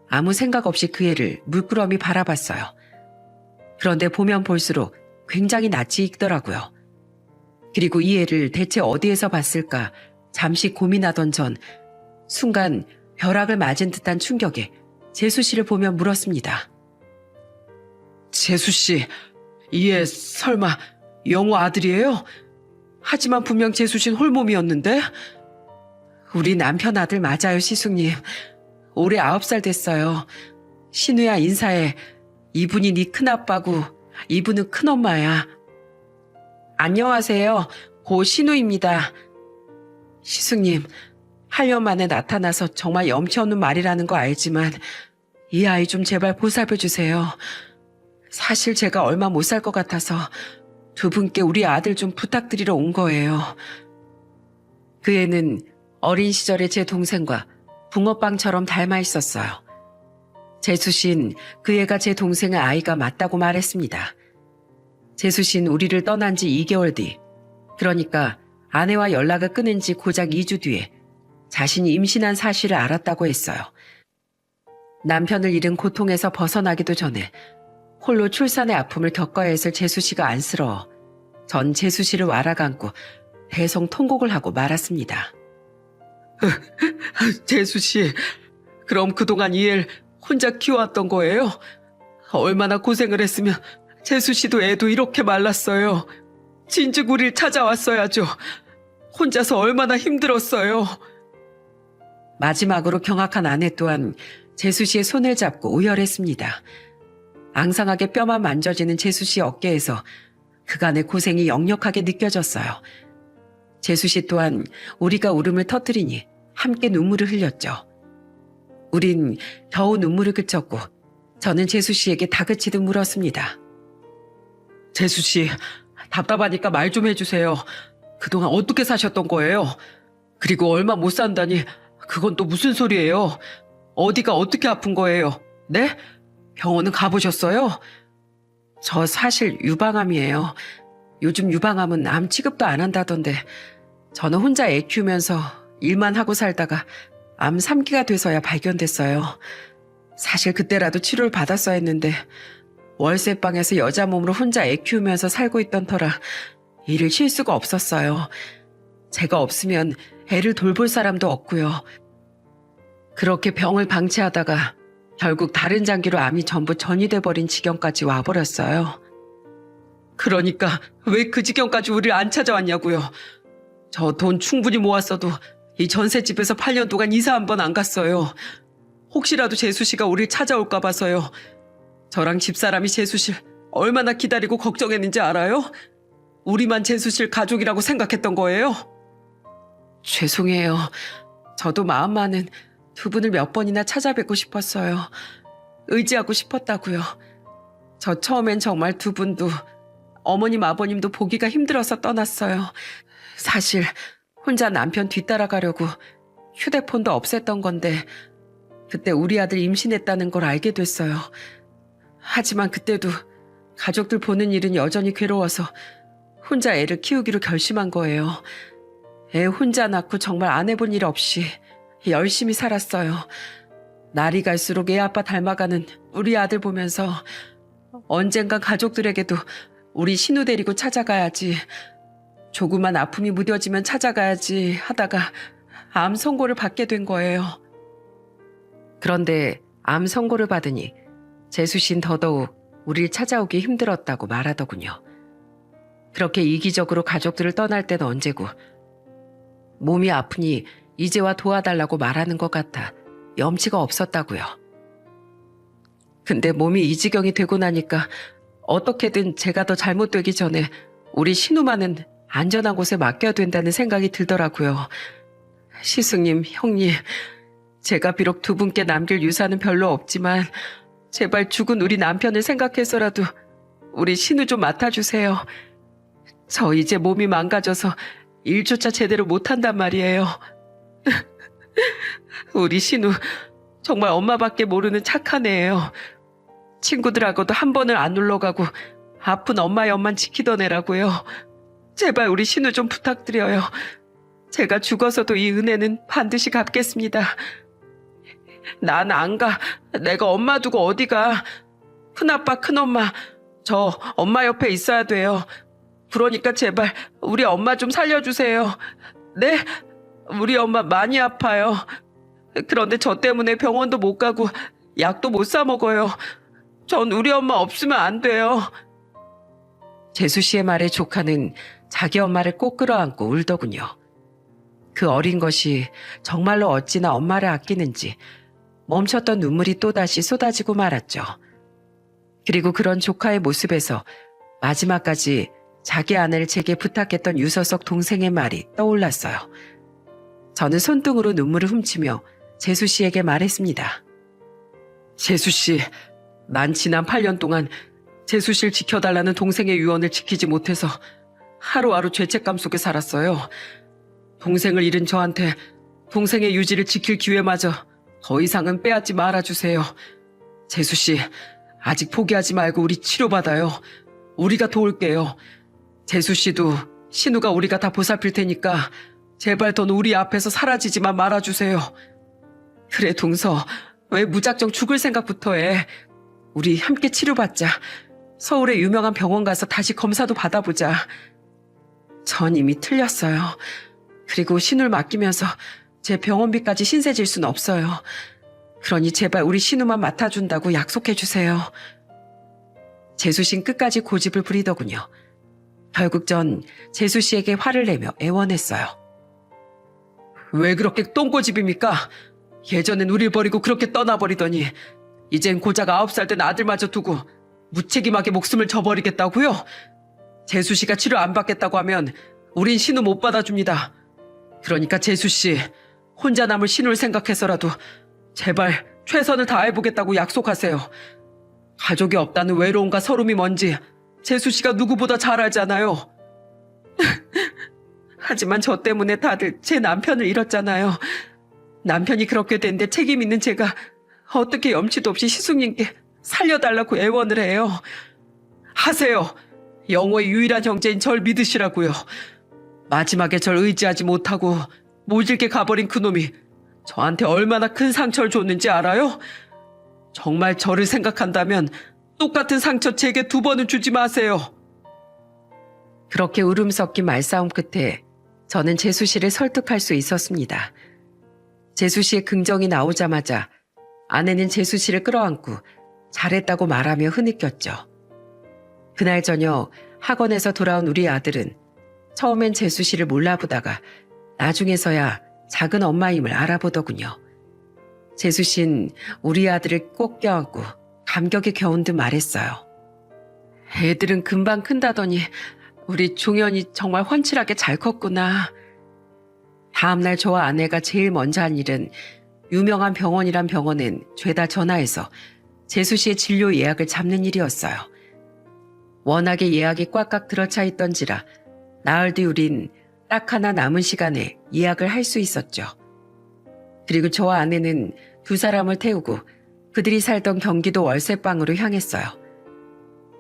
아무 생각 없이 그 애를 물끄러미 바라봤어요. 그런데 보면 볼수록 굉장히 낯이 익더라고요. 그리고 이 애를 대체 어디에서 봤을까 잠시 고민하던 전 순간 벼락을 맞은 듯한 충격에 재수 씨를 보며 물었습니다. 재수 씨, 이 애 설마 영호 아들이에요? 하지만 분명 재수 씨는 홀몸이었는데? 우리 남편 아들 맞아요, 시숙님. 올해 9살 됐어요. 신우야, 인사해. 이분이 네 큰아빠고 이분은 큰엄마야. 안녕하세요. 고 신우입니다. 시숙님, 8년 만에 나타나서 정말 염치 없는 말이라는 거 알지만 이 아이 좀 제발 보살펴 주세요. 사실 제가 얼마 못 살 것 같아서 두 분께 우리 아들 좀 부탁드리러 온 거예요. 그 애는 어린 시절의 제 동생과 붕어빵처럼 닮아 있었어요. 재수 씨는 그 애가 제 동생의 아이가 맞다고 말했습니다. 재수 씨는 우리를 떠난 지 2개월 뒤, 그러니까 아내와 연락을 끊은 지 고작 2주 뒤에 자신이 임신한 사실을 알았다고 했어요. 남편을 잃은 고통에서 벗어나기도 전에 홀로 출산의 아픔을 겪어야 했을 재수 씨가 안쓰러워 전 재수 씨를 와라감고 대성통곡을 하고 말았습니다. 재수 씨, 그럼 그동안 이 애를 혼자 키워왔던 거예요? 얼마나 고생을 했으면 재수 씨도 애도 이렇게 말랐어요. 진즉 우릴 찾아왔어야죠. 혼자서 얼마나 힘들었어요. 마지막으로 경악한 아내 또한 재수 씨의 손을 잡고 오열했습니다. 앙상하게 뼈만 만져지는 재수 씨의 어깨에서 그간의 고생이 역력하게 느껴졌어요. 재수 씨 또한 우리가 울음을 터뜨리니 함께 눈물을 흘렸죠. 우린 겨우 눈물을 그쳤고 저는 재수 씨에게 다그치듯 물었습니다. 재수 씨, 답답하니까 말 좀 해주세요. 그동안 어떻게 사셨던 거예요? 그리고 얼마 못 산다니 그건 또 무슨 소리예요? 어디가 어떻게 아픈 거예요? 네? 병원은 가보셨어요? 저 사실 유방암이에요. 요즘 유방암은 암 취급도 안 한다던데 저는 혼자 애 키우면서 일만 하고 살다가 암 3기가 돼서야 발견됐어요. 사실 그때라도 치료를 받았어야 했는데 월세방에서 여자 몸으로 혼자 애 키우면서 살고 있던 터라 일을 쉴 수가 없었어요. 제가 없으면 애를 돌볼 사람도 없고요. 그렇게 병을 방치하다가 결국 다른 장기로 암이 전부 전이돼 버린 지경까지 와버렸어요. 그러니까 왜 그 지경까지 우리를 안 찾아왔냐고요. 저 돈 충분히 모았어도 이 전셋집에서 8년 동안 이사 한 번 안 갔어요. 혹시라도 재수 씨가 우리를 찾아올까 봐서요. 저랑 집사람이 재수 씨 얼마나 기다리고 걱정했는지 알아요? 우리만 재수 씨 가족이라고 생각했던 거예요? 죄송해요. 저도 마음만은 두 분을 몇 번이나 찾아뵙고 싶었어요. 의지하고 싶었다고요. 저 처음엔 정말 두 분도 어머님 아버님도 보기가 힘들어서 떠났어요. 사실 혼자 남편 뒤따라가려고 휴대폰도 없앴던 건데 그때 우리 아들 임신했다는 걸 알게 됐어요. 하지만 그때도 가족들 보는 일은 여전히 괴로워서 혼자 애를 키우기로 결심한 거예요. 애 혼자 낳고 정말 안 해본 일 없이 열심히 살았어요. 날이 갈수록 애 아빠 닮아가는 우리 아들 보면서 언젠간 가족들에게도 우리 신우 데리고 찾아가야지, 조그만 아픔이 무뎌지면 찾아가야지 하다가 암 선고를 받게 된 거예요. 그런데 암 선고를 받으니 재수 씨는 더더욱 우리를 찾아오기 힘들었다고 말하더군요. 그렇게 이기적으로 가족들을 떠날 때는 언제고 몸이 아프니 이제와 도와달라고 말하는 것 같아 염치가 없었다고요. 근데 몸이 이 지경이 되고 나니까 어떻게든 제가 더 잘못되기 전에 우리 신우만은 안전한 곳에 맡겨야 된다는 생각이 들더라고요. 시숙님, 형님, 제가 비록 두 분께 남길 유산은 별로 없지만 제발 죽은 우리 남편을 생각해서라도 우리 신우 좀 맡아주세요. 저 이제 몸이 망가져서 일조차 제대로 못한단 말이에요. 우리 신우 정말 엄마밖에 모르는 착한 애예요. 친구들하고도 한 번을 안 놀러가고 아픈 엄마의 엄만 지키던 애라고요. 제발 우리 신우 좀 부탁드려요. 제가 죽어서도 이 은혜는 반드시 갚겠습니다. 난 안 가. 내가 엄마 두고 어디 가. 큰아빠 큰엄마 저 엄마 옆에 있어야 돼요. 그러니까 제발 우리 엄마 좀 살려주세요. 네? 우리 엄마 많이 아파요. 그런데 저 때문에 병원도 못 가고 약도 못 사 먹어요. 전 우리 엄마 없으면 안 돼요. 재수 씨의 말에 조카는 자기 엄마를 꼭 끌어안고 울더군요. 그 어린 것이 정말로 어찌나 엄마를 아끼는지 멈췄던 눈물이 또다시 쏟아지고 말았죠. 그리고 그런 조카의 모습에서 마지막까지 자기 아내를 제게 부탁했던 유서석 동생의 말이 떠올랐어요. 저는 손등으로 눈물을 훔치며 재수 씨에게 말했습니다. 재수 씨, 난 지난 8년 동안 재수 씨를 지켜달라는 동생의 유언을 지키지 못해서 하루하루 죄책감 속에 살았어요. 동생을 잃은 저한테 동생의 유지를 지킬 기회마저 더 이상은 빼앗지 말아주세요. 재수씨, 아직 포기하지 말고 우리 치료받아요. 우리가 도울게요. 재수씨도 신우가 우리가 다 보살필 테니까 제발 넌 우리 앞에서 사라지지만 말아주세요. 그래 동서, 왜 무작정 죽을 생각부터 해. 우리 함께 치료받자. 서울의 유명한 병원 가서 다시 검사도 받아보자. 전 이미 틀렸어요. 그리고 신우를 맡기면서 제 병원비까지 신세 질 순 없어요. 그러니 제발 우리 신우만 맡아준다고 약속해주세요. 재수씨는 끝까지 고집을 부리더군요. 결국 전 재수씨에게 화를 내며 애원했어요. 왜 그렇게 똥꼬집입니까? 예전엔 우릴 버리고 그렇게 떠나버리더니 이젠 고작 9살 된 아들마저 두고 무책임하게 목숨을 저버리겠다고요? 재수씨가 치료 안 받겠다고 하면 우린 신우 못 받아줍니다. 그러니까 재수씨, 혼자 남을 신우를 생각해서라도 제발 최선을 다해보겠다고 약속하세요. 가족이 없다는 외로움과 서름이 뭔지 재수씨가 누구보다 잘 알잖아요. 하지만 저 때문에 다들 제 남편을 잃었잖아요. 남편이 그렇게 된데 책임 있는 제가 어떻게 염치도 없이 시숙님께 살려달라고 애원을 해요. 하세요. 영호의 유일한 형제인 절 믿으시라고요. 마지막에 절 의지하지 못하고 모질게 가버린 그놈이 저한테 얼마나 큰 상처를 줬는지 알아요? 정말 저를 생각한다면 똑같은 상처 제게 2번은 주지 마세요. 그렇게 울음 섞인 말싸움 끝에 저는 재수씨를 설득할 수 있었습니다. 재수씨의 긍정이 나오자마자 아내는 재수씨를 끌어안고 잘했다고 말하며 흐느꼈죠. 그날 저녁 학원에서 돌아온 우리 아들은 처음엔 재수씨를 몰라보다가 나중에서야 작은 엄마임을 알아보더군요. 재수씨는 우리 아들을 꼭 껴안고 감격에 겨운 듯 말했어요. 애들은 금방 큰다더니 우리 종현이 정말 훤칠하게 잘 컸구나. 다음날 저와 아내가 제일 먼저 한 일은 유명한 병원이란 병원엔 죄다 전화해서 재수씨의 진료 예약을 잡는 일이었어요. 워낙에 예약이 꽉꽉 들어차 있던지라 나흘 뒤 우린 딱 하나 남은 시간에 예약을 할 수 있었죠. 그리고 저와 아내는 2사람을 태우고 그들이 살던 경기도 월세방으로 향했어요.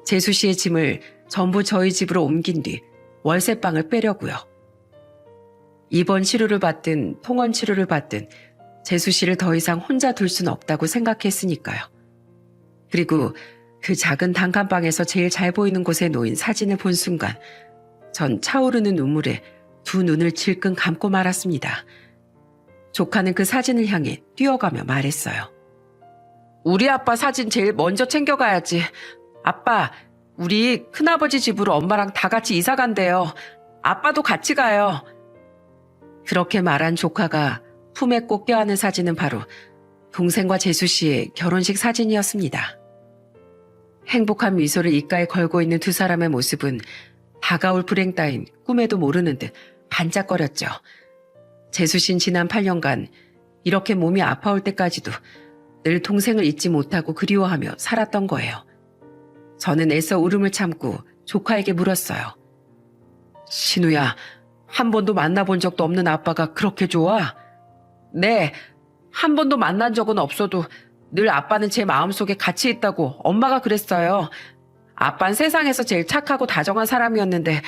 재수씨의 짐을 전부 저희 집으로 옮긴 뒤 월세방을 빼려고요. 입원 치료를 받든 통원 치료를 받든 재수씨를 더 이상 혼자 둘 순 없다고 생각했으니까요. 그리고 그 작은 단칸방에서 제일 잘 보이는 곳에 놓인 사진을 본 순간 전 차오르는 눈물에 2 눈을 질끈 감고 말았습니다. 조카는 그 사진을 향해 뛰어가며 말했어요. 우리 아빠 사진 제일 먼저 챙겨가야지. 아빠, 우리 큰아버지 집으로 엄마랑 다 같이 이사 간대요. 아빠도 같이 가요. 그렇게 말한 조카가 품에 꼭 껴안은 사진은 바로 동생과 재수씨의 결혼식 사진이었습니다. 행복한 미소를 입가에 걸고 있는 2사람의 모습은 다가올 불행 따윈 꿈에도 모르는 듯 반짝거렸죠. 재수씨는 지난 8년간 이렇게 몸이 아파올 때까지도 늘 동생을 잊지 못하고 그리워하며 살았던 거예요. 저는 애써 울음을 참고 조카에게 물었어요. 신우야, 한 번도 만나본 적도 없는 아빠가 그렇게 좋아? 네, 한 번도 만난 적은 없어도 늘 아빠는 제 마음속에 같이 있다고 엄마가 그랬어요. 아빠는 세상에서 제일 착하고 다정한 사람이었는데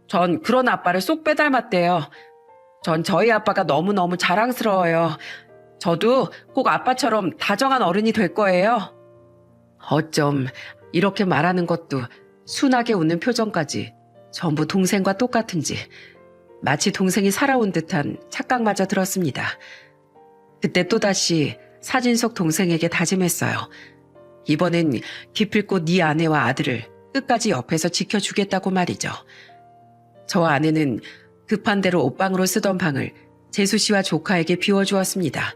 전 그런 아빠를 쏙 빼닮았대요. 전 저희 아빠가 너무너무 자랑스러워요. 저도 꼭 아빠처럼 다정한 어른이 될 거예요. 어쩜 이렇게 말하는 것도 순하게 웃는 표정까지 전부 동생과 똑같은지 마치 동생이 살아온 듯한 착각마저 들었습니다. 그때 또다시 사진 속 동생에게 다짐했어요. 이번엔 기필코 네 아내와 아들을 끝까지 옆에서 지켜주겠다고 말이죠. 저와 아내는 급한 대로 옷방으로 쓰던 방을 재수씨와 조카에게 비워주었습니다.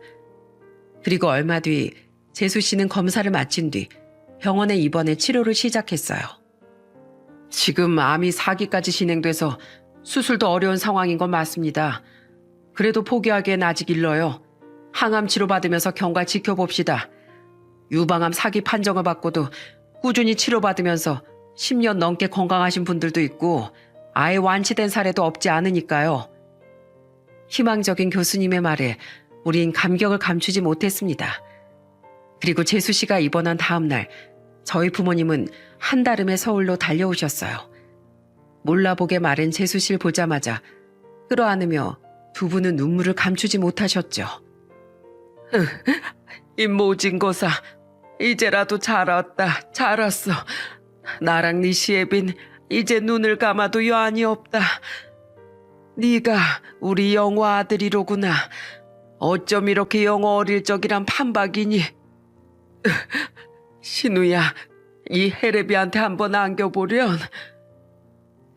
그리고 얼마 뒤 재수씨는 검사를 마친 뒤 병원에 입원해 치료를 시작했어요. 지금 암이 4기까지 진행돼서 수술도 어려운 상황인 건 맞습니다. 그래도 포기하기엔 아직 일러요. 항암 치료받으면서 경과 지켜봅시다. 유방암 4기 판정을 받고도 꾸준히 치료받으면서 10년 넘게 건강하신 분들도 있고 아예 완치된 사례도 없지 않으니까요. 희망적인 교수님의 말에 우린 감격을 감추지 못했습니다. 그리고 재수 씨가 입원한 다음 날 저희 부모님은 한달음에 서울로 달려오셨어요. 몰라보게 마른 재수 씨를 보자마자 끌어안으며 두 분은 눈물을 감추지 못하셨죠. 이 모진 거사, 이제라도 잘 왔다, 잘 왔어. 나랑 네 시애빈 이제 눈을 감아도 여한이 없다. 네가 우리 영호 아들이로구나. 어쩜 이렇게 영호 어릴 적이란 판박이니. 신우야, 이 헤레비한테 한번 안겨보련.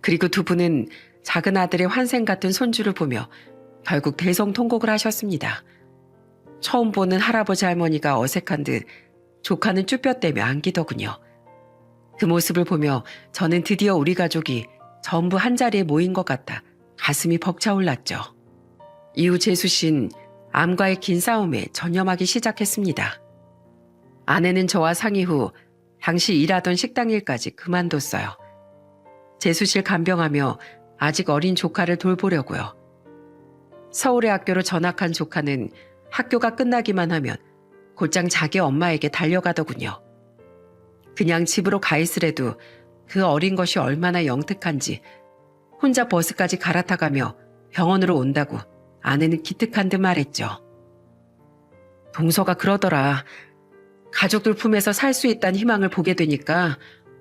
그리고 두 분은 작은 아들의 환생 같은 손주를 보며 결국 대성통곡을 하셨습니다. 처음 보는 할아버지 할머니가 어색한 듯 조카는 쭈뼛대며 안기더군요. 그 모습을 보며 저는 드디어 우리 가족이 전부 한자리에 모인 것 같아 가슴이 벅차올랐죠. 이후 재수 씨는 암과의 긴 싸움에 전념하기 시작했습니다. 아내는 저와 상의 후 당시 일하던 식당 일까지 그만뒀어요. 재수 씨를 간병하며 아직 어린 조카를 돌보려고요. 서울의 학교로 전학한 조카는 학교가 끝나기만 하면 곧장 자기 엄마에게 달려가더군요. 그냥 집으로 가 있으래도 그 어린 것이 얼마나 영특한지 혼자 버스까지 갈아타가며 병원으로 온다고 아내는 기특한 듯 말했죠. 동서가 그러더라. 가족들 품에서 살 수 있다는 희망을 보게 되니까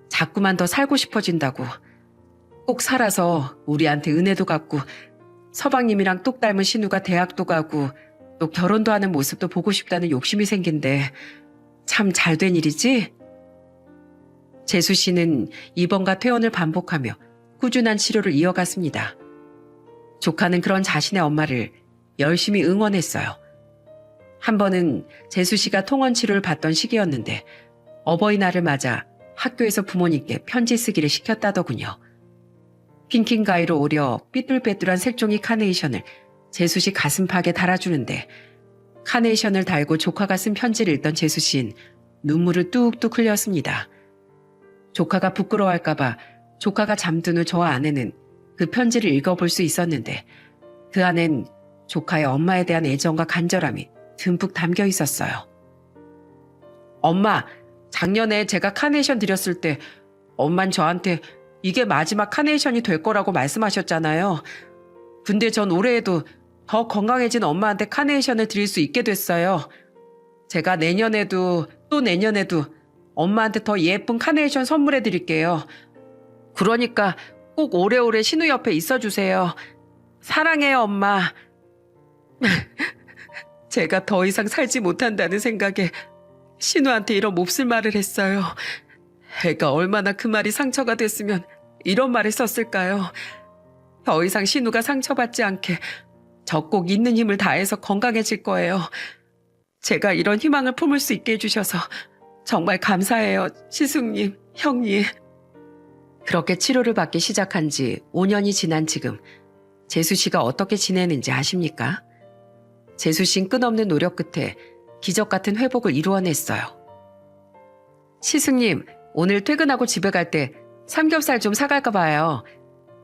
자꾸만 더 살고 싶어진다고. 꼭 살아서 우리한테 은혜도 갚고 서방님이랑 똑 닮은 신우가 대학도 가고 또 결혼도 하는 모습도 보고 싶다는 욕심이 생긴데 참 잘된 일이지? 재수 씨는 입원과 퇴원을 반복하며 꾸준한 치료를 이어갔습니다. 조카는 그런 자신의 엄마를 열심히 응원했어요. 한 번은 재수 씨가 통원 치료를 받던 시기였는데 어버이날을 맞아 학교에서 부모님께 편지 쓰기를 시켰다더군요. 핑킹 가위로 오려 삐뚤빼뚤한 색종이 카네이션을 재수 씨 가슴팍에 달아주는데 카네이션을 달고 조카가 쓴 편지를 읽던 재수 씨는 눈물을 뚝뚝 흘렸습니다. 조카가 부끄러워할까봐 조카가 잠든 후 저와 아내는 그 편지를 읽어볼 수 있었는데 그 안엔 조카의 엄마에 대한 애정과 간절함이 듬뿍 담겨 있었어요. 엄마, 작년에 제가 카네이션 드렸을 때 엄만 저한테 이게 마지막 카네이션이 될 거라고 말씀하셨잖아요. 근데 전 올해에도 더 건강해진 엄마한테 카네이션을 드릴 수 있게 됐어요. 제가 내년에도 또 내년에도 엄마한테 더 예쁜 카네이션 선물해 드릴게요. 그러니까 꼭 오래오래 신우 옆에 있어주세요. 사랑해요, 엄마. 제가 더 이상 살지 못한다는 생각에 신우한테 이런 몹쓸 말을 했어요. 애가 얼마나 그 말이 상처가 됐으면 이런 말을 썼을까요? 더 이상 신우가 상처받지 않게 저 꼭 있는 힘을 다해서 건강해질 거예요. 제가 이런 희망을 품을 수 있게 해주셔서 정말 감사해요, 시숙님, 형님. 그렇게 치료를 받기 시작한 지 5년이 지난 지금 재수 씨가 어떻게 지내는지 아십니까? 재수 씨는 끝없는 노력 끝에 기적 같은 회복을 이루어냈어요. 시숙님, 오늘 퇴근하고 집에 갈 때 삼겹살 좀 사갈까 봐요.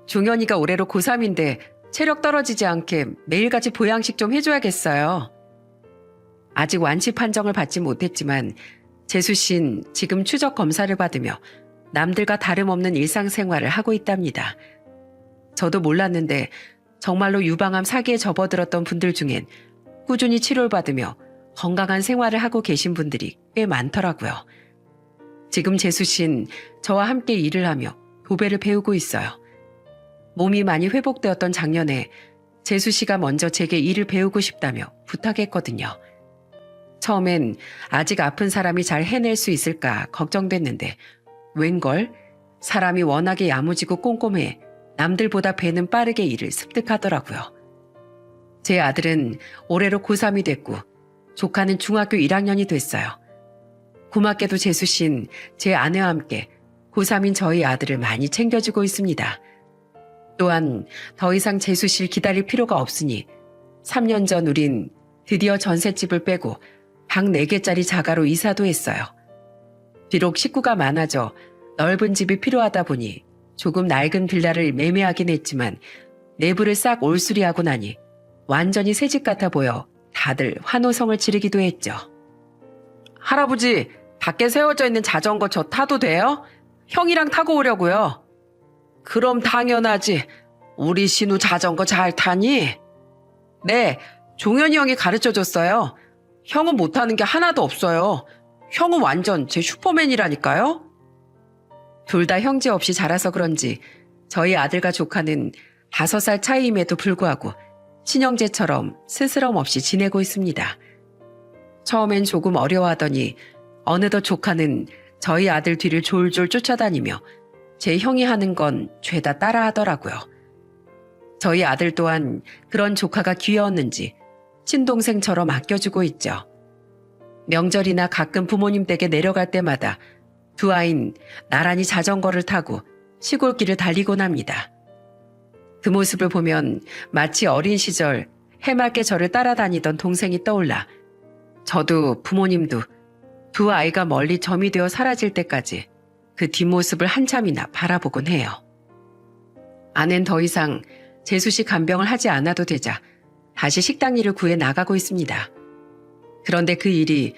종현이가 올해로 고3인데 체력 떨어지지 않게 매일같이 보양식 좀 해줘야겠어요. 아직 완치 판정을 받지 못했지만 재수 씨는 지금 추적 검사를 받으며 남들과 다름없는 일상생활을 하고 있답니다. 저도 몰랐는데 정말로 유방암 사기에 접어들었던 분들 중엔 꾸준히 치료를 받으며 건강한 생활을 하고 계신 분들이 꽤 많더라고요. 지금 재수 씨는 저와 함께 일을 하며 도배를 배우고 있어요. 몸이 많이 회복되었던 작년에 재수 씨가 먼저 제게 일을 배우고 싶다며 부탁했거든요. 처음엔 아직 아픈 사람이 잘 해낼 수 있을까 걱정됐는데 웬걸 사람이 워낙에 야무지고 꼼꼼해 남들보다 배는 빠르게 일을 습득하더라고요. 제 아들은 올해로 고3이 됐고 조카는 중학교 1학년이 됐어요. 고맙게도 재수 씨는 제 아내와 함께 고3인 저희 아들을 많이 챙겨주고 있습니다. 또한 더 이상 재수 씨를 기다릴 필요가 없으니 3년 전 우린 드디어 전셋집을 빼고 방 4개짜리 자가로 이사도 했어요. 비록 식구가 많아져 넓은 집이 필요하다 보니 조금 낡은 빌라를 매매하긴 했지만 내부를 싹 올수리하고 나니 완전히 새집 같아 보여 다들 환호성을 지르기도 했죠. 할아버지, 밖에 세워져 있는 자전거 저 타도 돼요? 형이랑 타고 오려고요. 그럼 당연하지. 우리 신우 자전거 잘 타니? 네, 종현이 형이 가르쳐줬어요. 형은 못하는 게 하나도 없어요. 형은 완전 제 슈퍼맨이라니까요. 둘 다 형제 없이 자라서 그런지 저희 아들과 조카는 5살 차이임에도 불구하고 친형제처럼 스스럼 없이 지내고 있습니다. 처음엔 조금 어려워하더니 어느덧 조카는 저희 아들 뒤를 졸졸 쫓아다니며 제 형이 하는 건 죄다 따라하더라고요. 저희 아들 또한 그런 조카가 귀여웠는지 친동생처럼 아껴주고 있죠. 명절이나 가끔 부모님 댁에 내려갈 때마다 두 아이는 나란히 자전거를 타고 시골길을 달리곤 합니다. 그 모습을 보면 마치 어린 시절 해맑게 저를 따라다니던 동생이 떠올라 저도 부모님도 두 아이가 멀리 점이 되어 사라질 때까지 그 뒷모습을 한참이나 바라보곤 해요. 아낸 더 이상 재수 씨 간병을 하지 않아도 되자 다시 식당 일을 구해 나가고 있습니다. 그런데 그 일이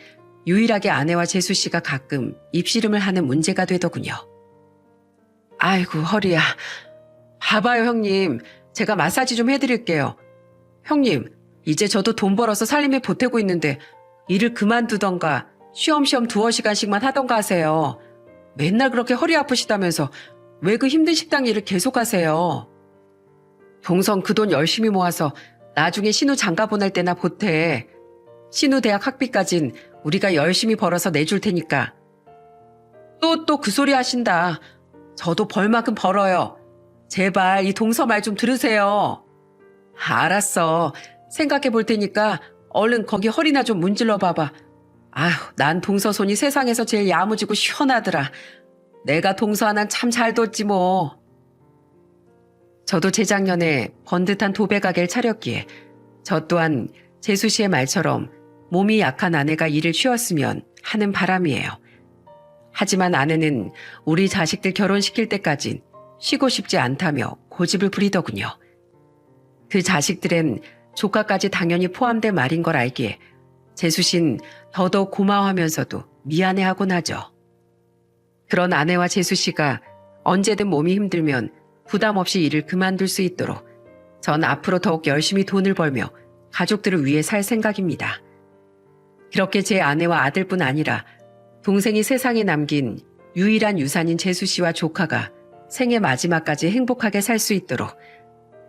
유일하게 아내와 재수 씨가 가끔 입씨름을 하는 문제가 되더군요. 아이고 허리야. 봐봐요 형님. 제가 마사지 좀 해드릴게요. 형님, 이제 저도 돈 벌어서 살림에 보태고 있는데 일을 그만두던가 쉬엄쉬엄 2시간씩만 하던가 하세요. 맨날 그렇게 허리 아프시다면서 왜 그 힘든 식당 일을 계속하세요. 동성 그 돈 열심히 모아서 나중에 신우 장가 보낼 때나 보태. 신우 대학 학비까진 우리가 열심히 벌어서 내줄 테니까. 또 그 소리 하신다. 저도 벌 만큼 벌어요. 제발 이 동서 말 좀 들으세요. 알았어. 생각해 볼 테니까 얼른 거기 허리나 좀 문질러 봐봐. 아휴, 난 동서 손이 세상에서 제일 야무지고 시원하더라. 내가 동서 하나는 참 잘 뒀지 뭐. 저도 재작년에 번듯한 도배 가게를 차렸기에 저 또한 재수 씨의 말처럼 몸이 약한 아내가 일을 쉬었으면 하는 바람이에요. 하지만 아내는 우리 자식들 결혼시킬 때까진 쉬고 싶지 않다며 고집을 부리더군요. 그 자식들엔 조카까지 당연히 포함된 말인 걸 알기에 재수 씨는 더더욱 고마워하면서도 미안해하곤 하죠. 그런 아내와 재수 씨가 언제든 몸이 힘들면 부담 없이 일을 그만둘 수 있도록 전 앞으로 더욱 열심히 돈을 벌며 가족들을 위해 살 생각입니다. 그렇게 제 아내와 아들뿐 아니라 동생이 세상에 남긴 유일한 유산인 재수 씨와 조카가 생애 마지막까지 행복하게 살 수 있도록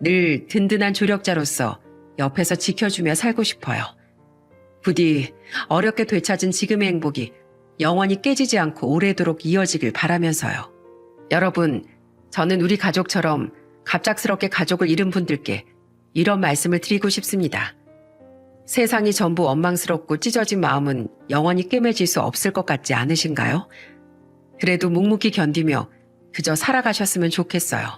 늘 든든한 조력자로서 옆에서 지켜주며 살고 싶어요. 부디 어렵게 되찾은 지금의 행복이 영원히 깨지지 않고 오래도록 이어지길 바라면서요. 여러분, 저는 우리 가족처럼 갑작스럽게 가족을 잃은 분들께 이런 말씀을 드리고 싶습니다. 세상이 전부 원망스럽고 찢어진 마음은 영원히 꿰매질 수 없을 것 같지 않으신가요? 그래도 묵묵히 견디며 그저 살아가셨으면 좋겠어요.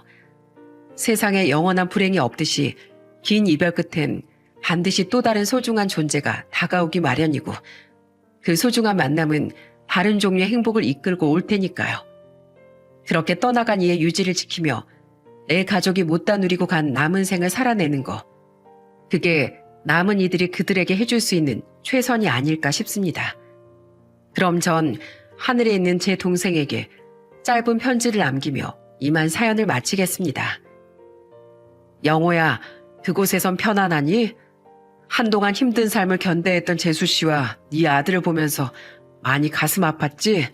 세상에 영원한 불행이 없듯이 긴 이별 끝엔 반드시 또 다른 소중한 존재가 다가오기 마련이고 그 소중한 만남은 다른 종류의 행복을 이끌고 올 테니까요. 그렇게 떠나간 이의 유지를 지키며 내 가족이 못다 누리고 간 남은 생을 살아내는 거. 그게 남은 이들이 그들에게 해줄 수 있는 최선이 아닐까 싶습니다. 그럼 전 하늘에 있는 제 동생에게 짧은 편지를 남기며 이만 사연을 마치겠습니다. 영호야, 그곳에선 편안하니? 한동안 힘든 삶을 견뎌했던 재수 씨와 네 아들을 보면서 많이 가슴 아팠지?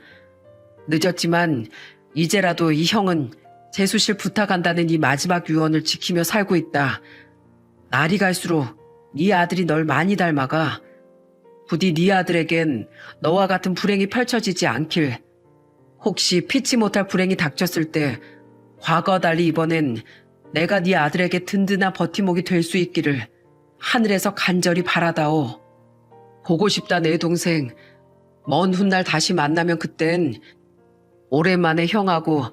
늦었지만 이제라도 이 형은 재수 씨를 부탁한다는 이 마지막 유언을 지키며 살고 있다. 날이 갈수록 네 아들이 널 많이 닮아가. 부디 네 아들에겐 너와 같은 불행이 펼쳐지지 않길. 혹시 피치 못할 불행이 닥쳤을 때 과거와 달리 이번엔 내가 네 아들에게 든든한 버팀목이 될 수 있기를 하늘에서 간절히 바라다오. 보고 싶다 내 동생. 먼 훗날 다시 만나면 그땐 오랜만에 형하고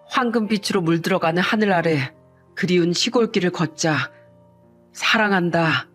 황금빛으로 물들어가는 하늘 아래 그리운 시골길을 걷자. 사랑한다.